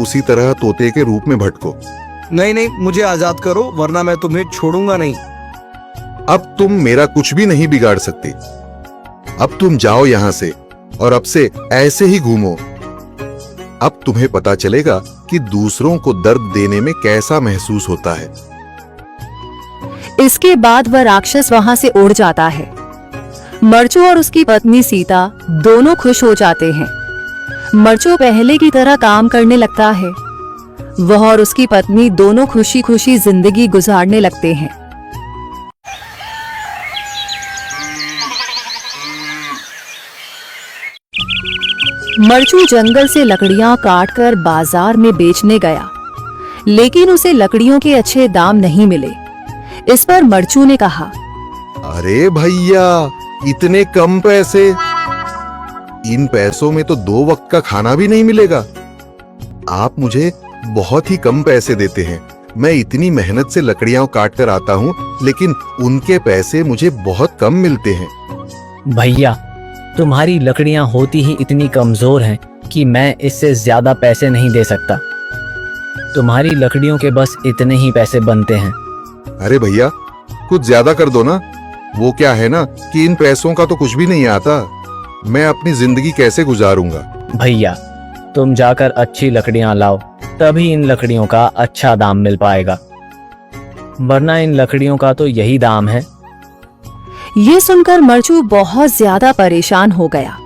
उसी तरह तोते के रूप में भटको। नहीं नहीं, मुझे आजाद करो वरना मैं तुम्हें छोड़ूंगा नहीं। अब तुम मेरा कुछ भी नहीं बिगाड़ सकते। अब तुम जाओ यहां से और अब से ऐसे ही घूमो। अब तुम्हें पता चलेगा कि दूसरों को दर्द देने में कैसा महसूस होता है। इसके बाद वह राक्षस वहां से उड़ जाता है। मरचू और उसकी पत्नी सीता दोनों खुश हो जाते हैं। मरचू पहले की तरह काम करने लगता है। वह और उसकी पत्नी दोनों खुशी खुशी जिंदगी गुजारने लगते हैं। मरचू जंगल से लकड़ियां काटकर बाजार में बेचने गया, लेकिन उसे लकड़ियों के अच्छे दाम नहीं मिले। इस पर मरचू ने कहा, अरे भैया, इतने कम पैसे? इन पैसों में तो 2 वक्त का खाना भी नहीं मिलेगा। आप मुझे बहुत ही कम पैसे देते हैं। मैं इतनी मेहनत से लकड़ियां काट कर आता हूँ, लेकिन उनके पैसे मुझे बहुत कम मिलते हैं। भैया, तुम्हारी लकड़ियां होती ही इतनी कमजोर हैं कि मैं इससे ज्यादा पैसे नहीं दे सकता। तुम्हारी लकड़ियों के बस इतने ही पैसे बनते हैं। अरे भैया, कुछ ज्यादा कर दो ना। वो क्या है ना कि इन पैसों का तो कुछ भी नहीं आता। मैं अपनी जिंदगी कैसे गुजारूंगा? भैया, तुम जाकर अच्छी लकड़ियां लाओ, तभी इन लकड़ियों का अच्छा दाम मिल पाएगा, वरना इन लकड़ियों का तो यही दाम है। ये सुनकर मरचू बहुत ज्यादा परेशान हो गया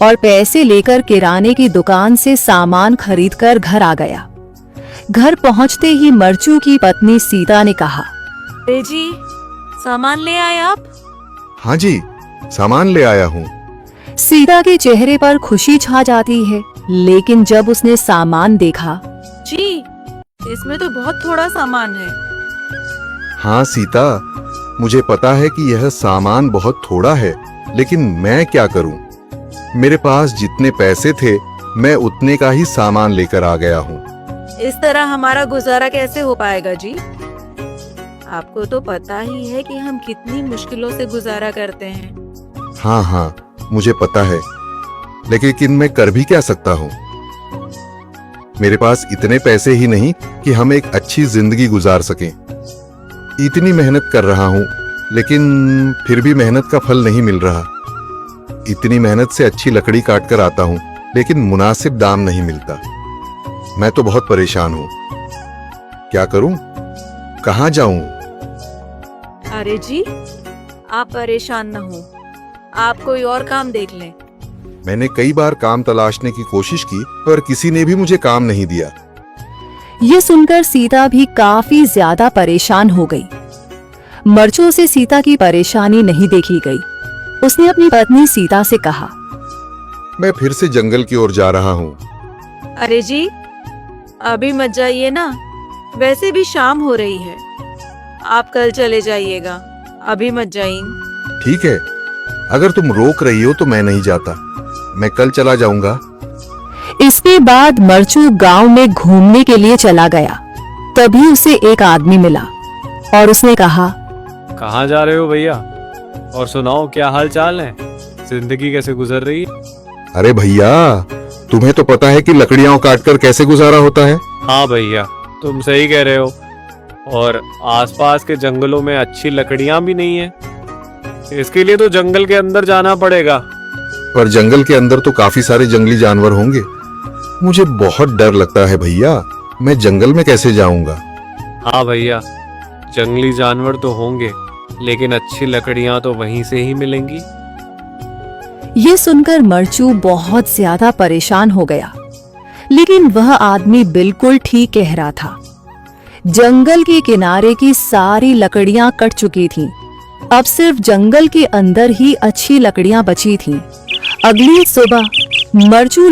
और पैसे लेकर किराने की दुकान से सामान खरीदकर घर आ गया। घर पहुंचते ही मरचू की पत्नी सीता ने कहा, अरे जी, सामान ले आए आप? हाँ जी, सामान ले आया हूँ। सीता के चेहरे पर खुशी छा जाती है, लेकिन जब उसने सामान देखा, जी, इसमें तो बहुत थोड़ा सामान है। हाँ सीता, मुझे पता है कि यह सामान बहुत थोड़ा है, लेकिन मैं क्या करूं? मेरे पास जितने पैसे थे, मैं उतने का ही सामान लेकर आ गया हूँ। इस तरह हमारा गुजारा कैसे हो पाएगा जी? आपको तो पता ही है कि हम कितनी मुश्किलों से गुजारा करते हैं। हाँ हाँ, मुझे पता है, लेकिन मैं कर भी क्या सकता हूँ? मेरे पास इतने पैसे ही नहीं कि हम एक अच्छी जिंदगी गुजार सकें। इतनी मेहनत कर रहा हूँ, लेकिन फिर भी मेहनत का फल नहीं मिल रहा। इतनी मेहनत से अच्छी लकड़ी काट कर आता हूँ, लेकिन मुनासिब दाम नहीं मिलता। मैं तो बहुत परेशान हूँ। क्या करूँ? कहाँ जाऊँ? अरे जी, आप परेशान न हो, आप कोई और काम देख लें। मैंने कई बार काम तलाशने की कोशिश की, पर किसी ने भी मुझे काम नहीं दिया। ये सुनकर सीता भी काफी ज्यादा परेशान हो गई। मरचू से सीता की परेशानी नहीं देखी गई। उसने अपनी पत्नी सीता से कहा, मैं फिर से जंगल की ओर जा रहा हूँ। अरे जी, अभी मत जाइए ना, वैसे भी शाम हो रही है। आप कल चले जाइएगा, अभी मत जाइए। ठीक है, अगर तुम रोक रही हो तो मैं नहीं जाता। मैं कल चला जाऊंगा। इसके बाद मरचू गांव में घूमने के लिए चला गया। तभी उसे एक आदमी मिला और उसने कहा, कहाँ जा रहे हो भैया? और सुनाओ, क्या हाल चाल है? जिंदगी कैसे गुजर रही है? अरे भैया, तुम्हें तो पता है कि लकड़ियां काटकर कैसे गुजारा होता है। हाँ भैया, तुम सही कह रहे हो। और आसपास के जंगलों में अच्छी लकड़ियां भी नहीं है। इसके लिए तो जंगल के अंदर जाना पड़ेगा। पर जंगल के अंदर तो काफी सारे जंगली जानवर होंगे। मुझे बहुत डर लगता है भैया, मैं जंगल में कैसे जाऊंगा? हाँ भैया, जंगली जानवर तो होंगे, लेकिन अच्छी लकड़ियां तो वहीं से ही मिलेंगी। ये सुनकर मरचू बहुत ज्यादा परेशान हो गया, लेकिन वह आदमी बिल्कुल ठीक कह रहा था। जंगल के किनारे की सारी लकड़ियां कट चुकी थीं। अब सिर्फ जंगल के अंदर ही अच्छी लकड़ियां बची थीं। अगली सुबह मरचू